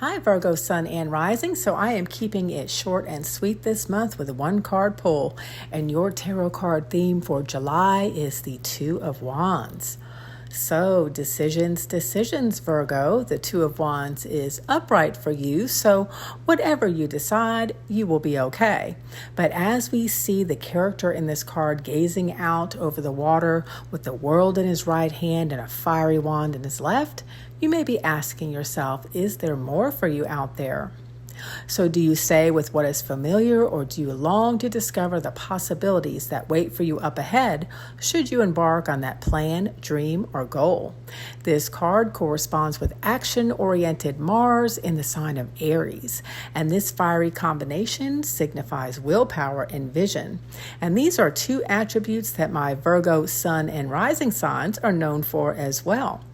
Hi, Virgo, Sun, and Rising. So I am keeping it short and sweet this month with a one-card pull. And your tarot card theme for July is the Two of Wands. So decisions, Virgo. The Two of Wands is upright for you. So whatever you decide, you will be okay. But as we see the character in this card gazing out over the water with the world in his right hand and a fiery wand in his left, you may be asking yourself, is there more for you out there? So do you stay with what is familiar, or do you long to discover the possibilities that wait for you up ahead should you embark on that plan, dream, or goal? This card corresponds with action-oriented Mars in the sign of Aries, and this fiery combination signifies willpower and vision. And these are two attributes that my Virgo, Sun, and Rising signs are known for as well.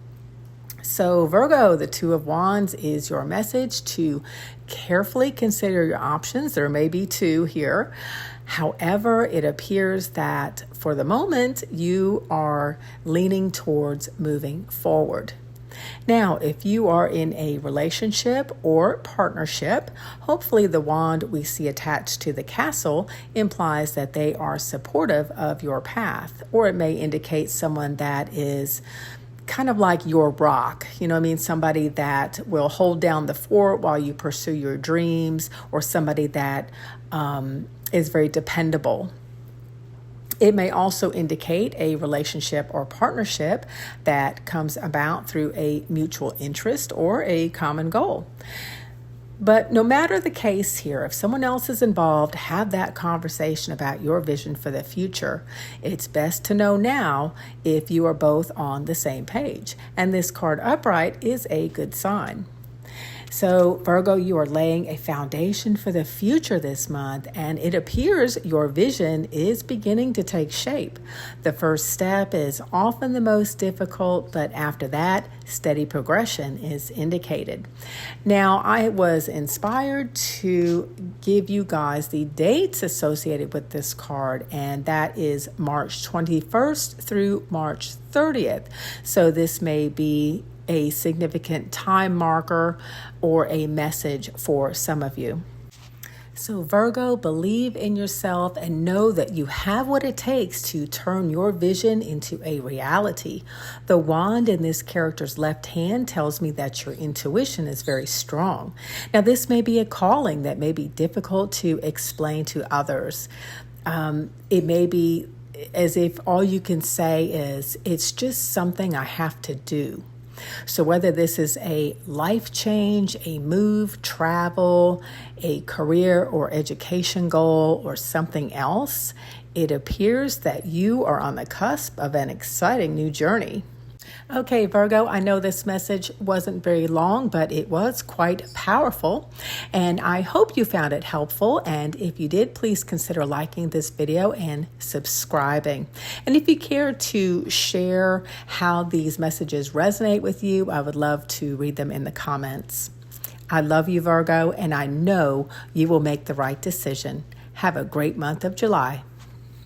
So Virgo, the Two of Wands is your message to carefully consider your options. There may be two here. However, it appears that for the moment, you are leaning towards moving forward. Now, if you are in a relationship or partnership, hopefully the wand we see attached to the castle implies that they are supportive of your path, or it may indicate someone that is kind of like your rock, somebody that will hold down the fort while you pursue your dreams, or somebody that is very dependable. It may also indicate a relationship or partnership that comes about through a mutual interest or a common goal. But no matter the case here, if someone else is involved, have that conversation about your vision for the future. It's best to know now if you are both on the same page. And this card upright is a good sign. So Virgo, you are laying a foundation for the future this month, and it appears your vision is beginning to take shape. The first step is often the most difficult, but after that, steady progression is indicated. Now, I was inspired to give you guys the dates associated with this card, and that is March 21st through March 30th. So this may be a significant time marker or a message for some of you. So Virgo, believe in yourself and know that you have what it takes to turn your vision into a reality. The wand in this character's left hand tells me that your intuition is very strong. Now, this may be a calling that may be difficult to explain to others. It may be as if all you can say is, it's just something I have to do. So whether this is a life change, a move, travel, a career or education goal, or something else, it appears that you are on the cusp of an exciting new journey. Okay, Virgo, I know this message wasn't very long, but it was quite powerful, and I hope you found it helpful. And if you did, please consider liking this video and subscribing. And if you care to share how these messages resonate with you, I would love to read them in the comments. I love you, Virgo, and I know you will make the right decision. Have a great month of July.